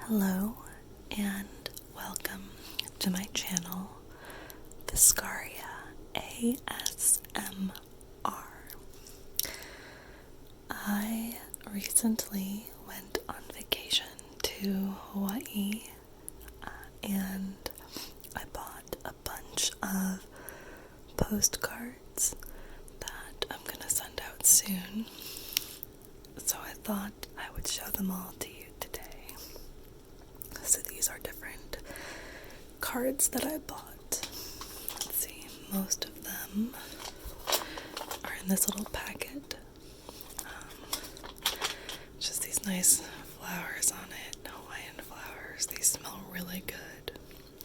Hello and welcome to my channel, Viscaria ASMR. I recently went on vacation to Hawaii and I bought a bunch of postcards that I'm gonna send out soon. So I thought I would show them all to you today. So these are different cards that I bought. Let's see, most of them are in this little packet. Just these nice flowers on it, Hawaiian flowers. They smell really good.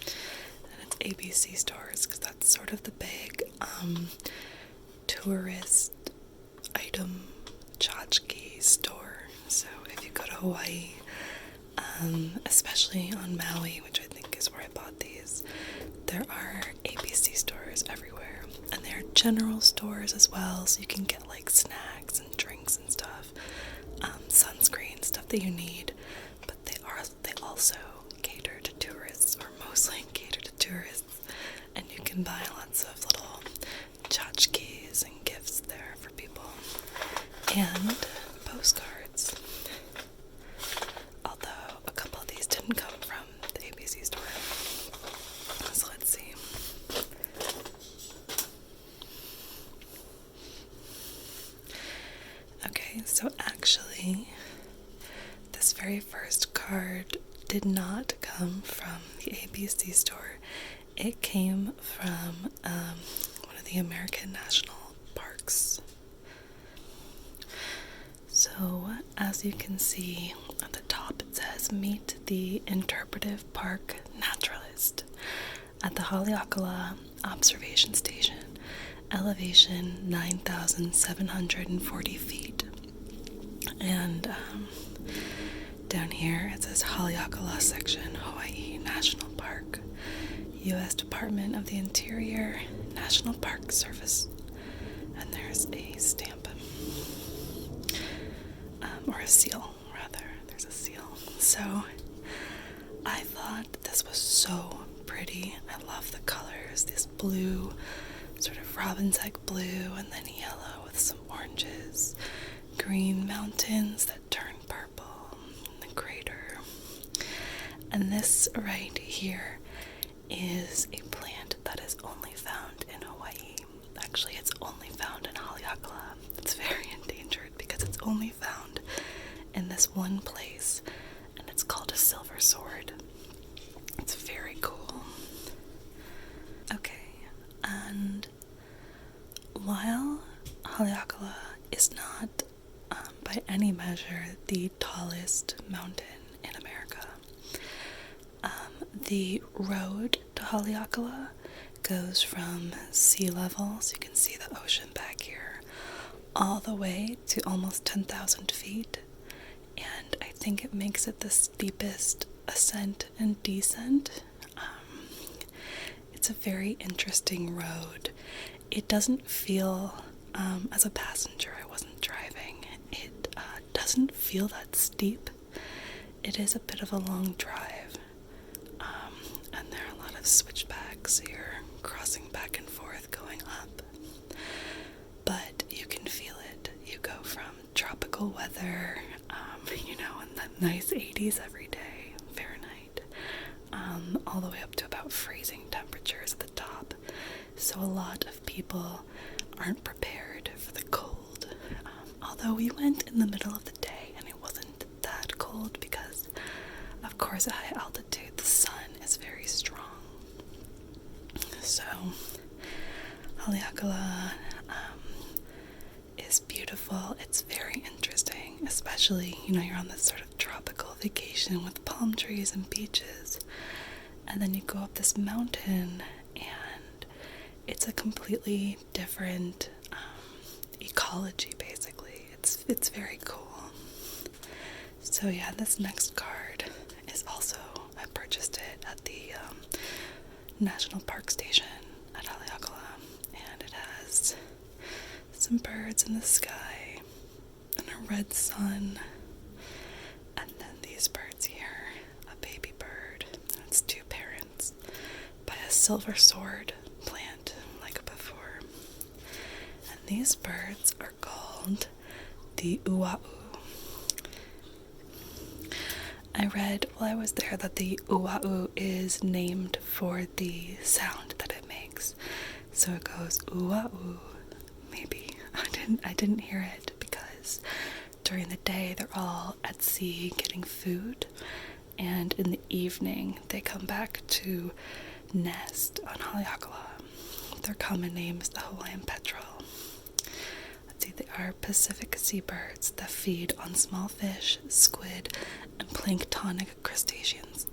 And it's ABC stores because that's sort of the big tourist item tchotchke store. So if you go to Hawaii, especially on Maui, which I think is where I bought these, there are ABC stores everywhere, and they're general stores as well, so you can get like snacks and drinks and stuff, sunscreen, stuff that you need, but they also cater to tourists, or mostly cater to tourists, and you can buy lots of little tchotchkes and gifts there for people, and postcards. Although a couple of these didn't come from the ABC store. So let's see. Okay, so actually, this very first card did not come from the ABC store. It came from one of the American national parks. So, as you can see at the top, it says, meet the interpretive park naturalist at the Haleakala Observation Station, elevation 9,740 feet. And down here it says Haleakala Section, Hawaii National Park, U.S. Department of the Interior, National Park Service. And there's a stamp. Or a seal, rather. There's a seal. So, I thought this was so pretty. I love the colors. This blue, sort of robin's egg blue, and then yellow with some oranges. Green mountains that turn purple. The crater. And this right here is a plant that is only found in Hawaii. Actually, it's only found in Haleakala. It's very endangered because it's only found in this one place, and it's called a silver sword. It's very cool. Okay, and while Haleakala is not by any measure the tallest mountain in America, the road to Haleakala goes from sea level, so you can see the ocean back here, all the way to almost 10,000 feet. And I think it makes it the steepest ascent and descent. It's a very interesting road. It doesn't feel, as a passenger, I wasn't driving, it doesn't feel that steep. It is a bit of a long drive, and there are a lot of switchbacks, so you're crossing back and forth going up. But you can feel it. You go from tropical weather, in the nice 80s every day, Fahrenheit, all the way up to about freezing temperatures at the top. So a lot of people aren't prepared for the cold. Although we went in the middle of the day and it wasn't that cold because, of course, at high altitude the sun is very strong. So Haleakala is beautiful. It's very interesting, especially, you're on this sort of tropical vacation with palm trees and beaches, and then you go up this mountain and it's a completely different ecology, basically. It's very cool. So yeah, this next card is also, I purchased it at the National Park Station at Haleakala, and it has some birds in the sky and a red sun, and then these birds here up silver sword plant, like before. And these birds are called the uau. I read while I was there that the uau is named for the sound that it makes. So it goes uau. Maybe I didn't hear it because during the day they're all at sea getting food, and in the evening they come back to nest on Haleakala. Their common name is the Hawaiian petrel. Let's see, they are Pacific seabirds that feed on small fish, squid, and planktonic crustaceans.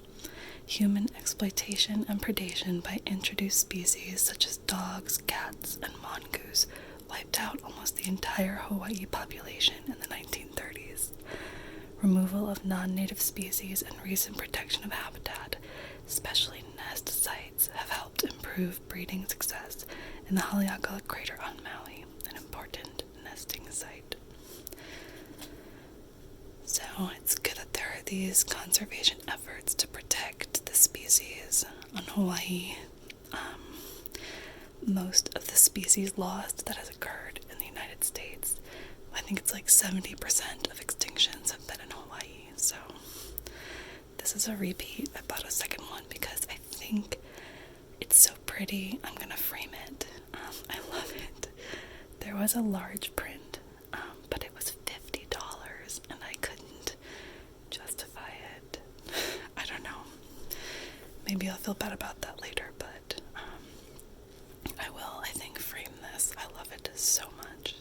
Human exploitation and predation by introduced species such as dogs, cats, and mongoose wiped out almost the entire Hawaii population in the 1930s. Removal of non-native species and recent protection of habitat, especially nest sites, have helped improve breeding success in the Haleakala crater on Maui, an important nesting site. So it's good that there are these conservation efforts to protect the species on Hawaii. Most of the species lost that has occurred in the United States, I think it's like 70% of extinctions have been in Hawaii, so this is a repeat. I bought a second one because I think it's so pretty. I'm gonna frame it. I love it. There was a large print, but it was $50 and I couldn't justify it. I don't know. Maybe I'll feel bad about that later, but I will, I think, frame this. I love it so much.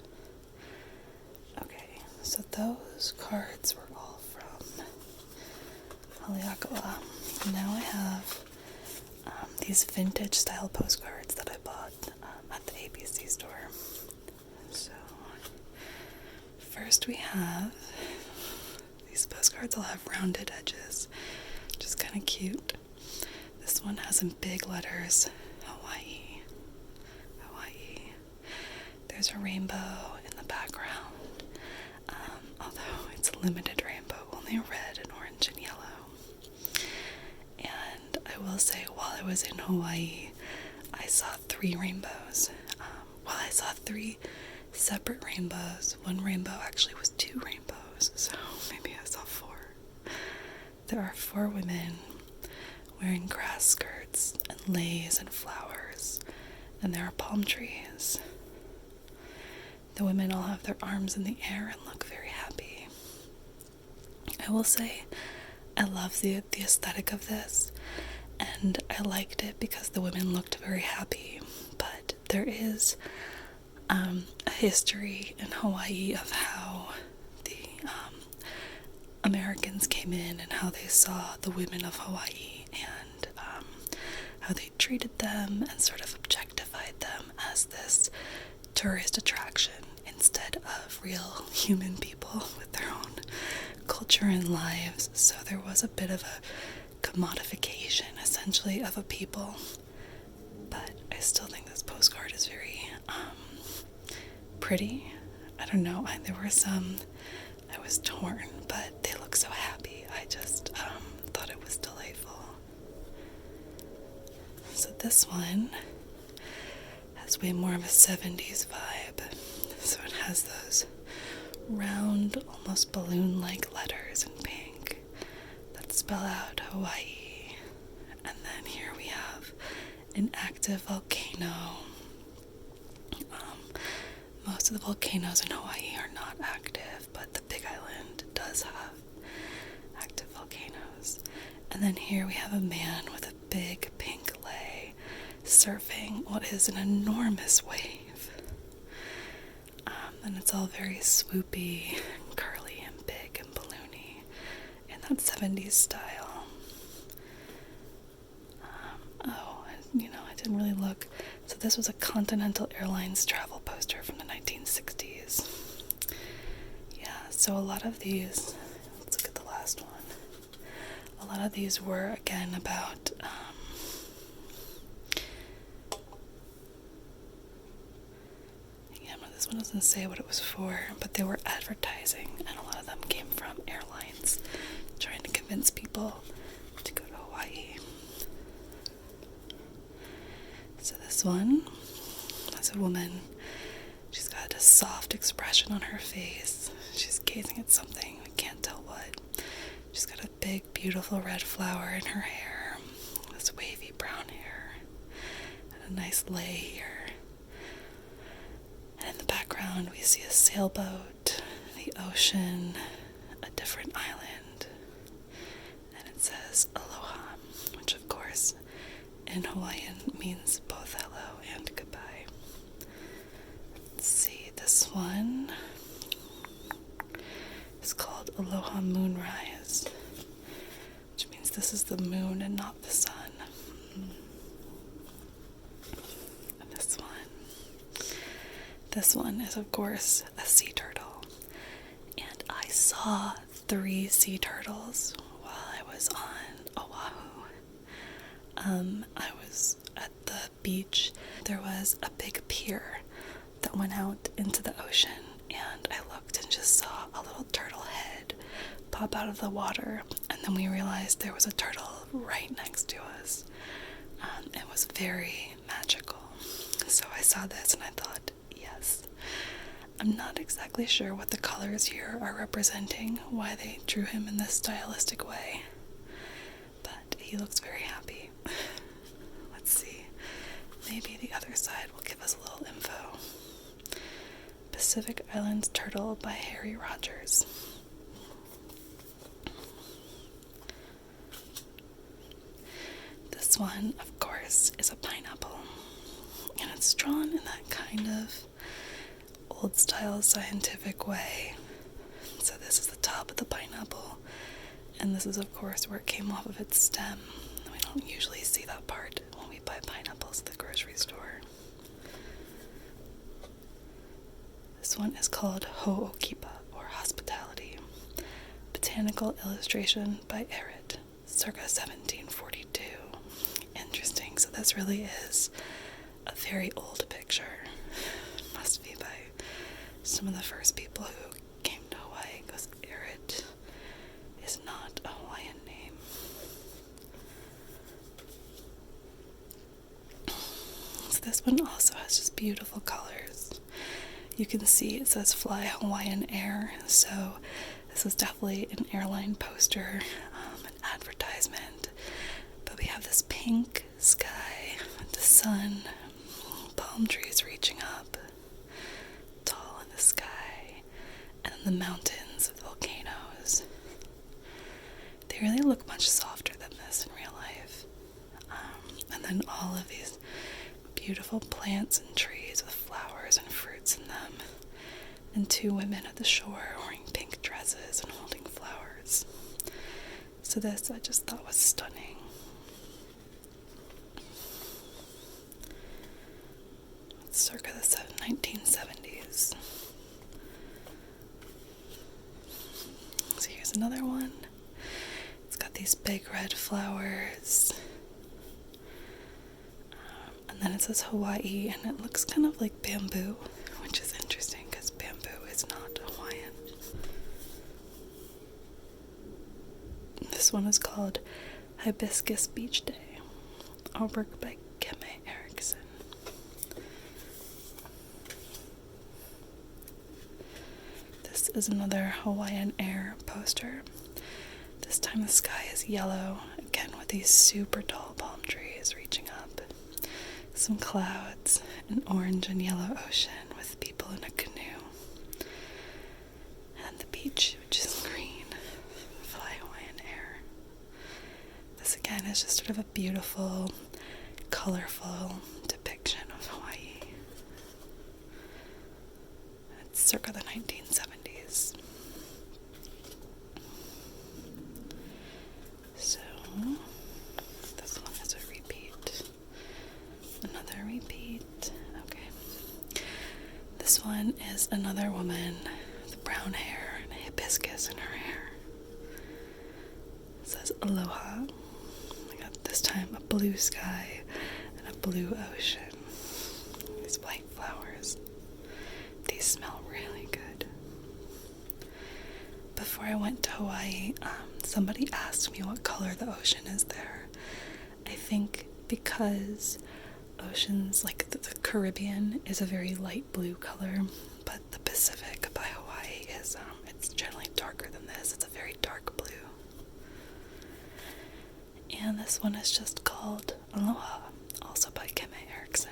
Okay, so those cards were all from Haleakala. Now I have these vintage style postcards that I bought at the ABC store. So first we have these postcards. All have rounded edges, which is kind of cute. This one has in big letters, Hawaii. Hawaii. There's a rainbow in the background, although it's a limited rainbow, only red and orange and yellow. And I will say, while I was in Hawaii, I saw 3 rainbows. I saw 3 separate rainbows. One rainbow actually was 2 rainbows, so maybe I saw 4. There are 4 women wearing grass skirts and leis and flowers, and there are palm trees. The women all have their arms in the air and look very happy. I will say, I love the aesthetic of this, and I liked it because the women looked very happy, but there is a history in Hawaii of how the Americans came in and how they saw the women of Hawaii and how they treated them and sort of objectified them as this tourist attraction instead of real human people with their own culture and lives. So there was a bit of a commodification, essentially, of a people. But I still think this postcard is very pretty. I don't know, there were some I was torn, but they look so happy. I just thought it was delightful. So this one has way more of a 70s vibe. So it has those round, almost balloon-like letters in pink that spell out Hawaii. And then here we have an active volcano. Most of the volcanoes in Hawaii are not active, but the Big Island does have active volcanoes. And then here we have a man with a big pink lei surfing what is an enormous wave. And it's all very swoopy, and curly, and big, and balloony in that 70s style. I didn't really look. So this was a Continental Airlines travel poster from the 1960s. Yeah, so a lot of these, let's look at the last one. A lot of these were, again, about this one doesn't say what it was for, but they were advertising, and a lot of them came from airlines trying to convince people to go to Hawaii. This one is a woman. She's got a soft expression on her face. She's gazing at something. We can't tell what. She's got a big, beautiful red flower in her hair. This wavy brown hair. And a nice lei here. And in the background, we see a sailboat, the ocean, a different island. And it says aloha, which of course in Hawaiian means both hello and goodbye. Let's see, this one is called Aloha Moonrise, which means this is the moon and not the sun. And this one is of course a sea turtle. And I saw 3 sea turtles while I was on Oahu. I was at the beach. There was a big pier that went out into the ocean, and I looked and just saw a little turtle head pop out of the water, and then we realized there was a turtle right next to us. It was very magical. So I saw this and I thought, yes. I'm not exactly sure what the colors here are representing, why they drew him in this stylistic way, but he looks very happy. Let's see, maybe the other side will give us a little info. Pacific Islands Turtle by Harry Rogers. This one, of course, is a pineapple, and it's drawn in that kind of old-style scientific way. So this is the top of the pineapple, and this is, of course, where it came off of its stem. We don't usually see that part when we buy pineapples at the grocery store. This one is called Ho'okipa, or Hospitality. Botanical illustration by Ehret, circa 1742. Interesting, so this really is a very old picture. It must be by some of the first people who came to Hawaii, because Ehret is not a Hawaiian name. So this one also has just beautiful colors. You can see it says Fly Hawaiian Air, so this was definitely an airline poster, an advertisement. But we have this pink sky, the sun, palm trees reaching up, tall in the sky, and then the mountains of volcanoes. They really look much softer than this in real life. And then all of these beautiful plants and trees with flowers and fruits in them, and 2 women at the shore wearing pink dresses and holding flowers. So this I just thought was stunning. It's circa the 1970s. So here's another one. It's got these big red flowers. And then it says Hawaii, and it looks kind of like bamboo, which is interesting because bamboo is not Hawaiian. This one is called Hibiscus Beach Day, artwork by Keme Erickson. This is another Hawaiian Air poster. This time the sky is yellow, again with these super tall palm trees reaching up. Some clouds, an orange and yellow ocean with people in a canoe. And the beach, which is green. Fly Hawaiian Air. This again is just sort of a beautiful, colorful depiction of Hawaii. It's circa the 1970s. So, this one is a repeat. Another repeat. Okay. This one is another woman with brown hair and a hibiscus in her hair. It says aloha. We got this time a blue sky and a blue ocean. These white flowers. These smell really good. Before I went to Hawaii, somebody asked me what color the ocean is there. I think because oceans, like the Caribbean is a very light blue color, but the Pacific by Hawaii is, it's generally darker than this. It's a very dark blue. And this one is just called Aloha, also by Keme Erickson.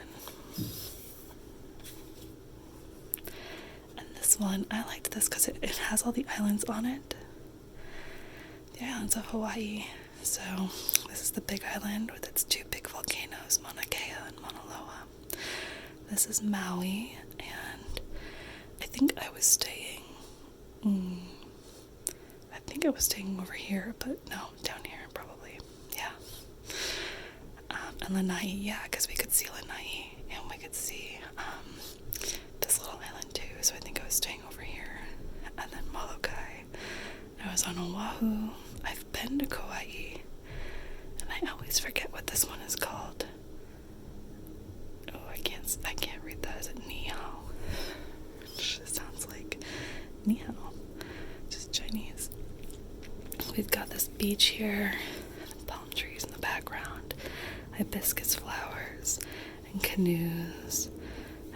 And this one, I liked this because it has all the islands on it. The islands of Hawaii. So this is the big island with its two big volcanoes, Mauna Kea and Mauna Loa. This is Maui, and I think I was staying over here, but no, down here probably. Yeah. And Lanai, yeah, because we could see Lanai, and we could see this little island too, so I think I was staying over here. And then Molokai, I was on Oahu. I've been to Kauai, and I always forget what this one is called. Oh, I can't read that. Is it Nihao? Which sounds like Nihao, just Chinese. We've got this beach here, palm trees in the background, hibiscus flowers, and canoes,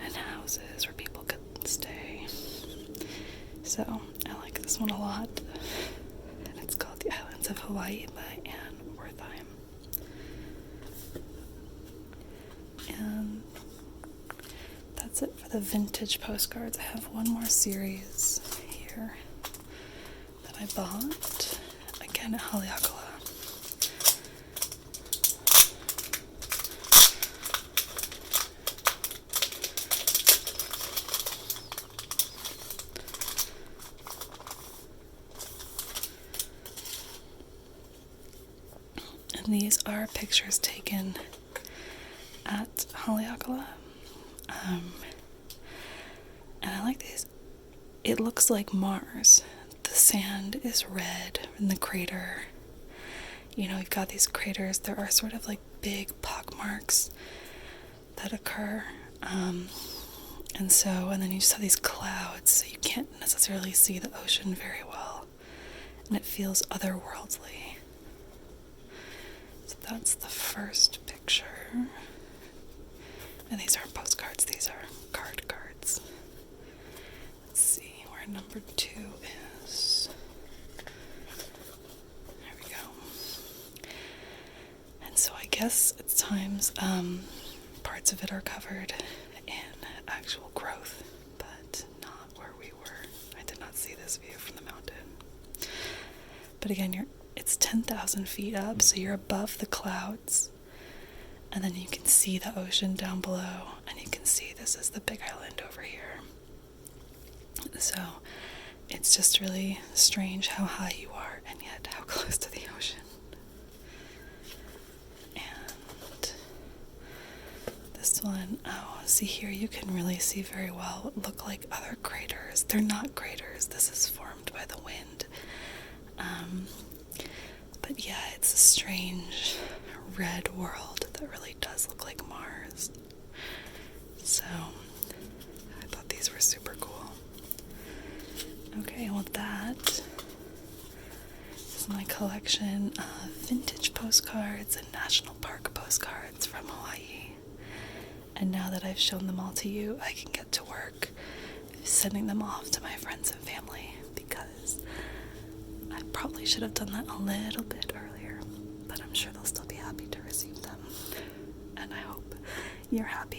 and houses where people could stay. So, I like this one a lot. And it's called The Islands of Hawaii by Anne Wertheim. And that's it for the vintage postcards. I have one more series here that I bought, again at Haleakala. And these are pictures taken at Haleakala. And I like these. It looks like Mars. The sand is red in the crater. You know, you've got these craters. There are sort of like big pockmarks that occur. And then you just have these clouds, so you can't necessarily see the ocean very well. And it feels otherworldly. So that's the first picture. And these aren't postcards, these are cards. Let's see where number 2 is. There we go. And so I guess at times parts of it are covered in actual growth, but not where we were. I did not see this view from the mountain. But again, it's 10,000 feet up, so you're above the clouds. And then you can see the ocean down below, and you can see this is the big island over here. So it's just really strange how high you are, and yet how close to the ocean. And this one, oh, see here, you can really see very well what look like other craters. They're not craters, this is formed by the wind. But yeah, it's a strange red world that really does look like Mars. So I thought these were super cool. Okay, well that is my collection of vintage postcards and national park postcards from Hawaii. And now that I've shown them all to you, I can get to work sending them off to my friends and family, because I probably should have done that a little bit earlier, but I'm sure they'll still be happy to receive them. And I hope you're happy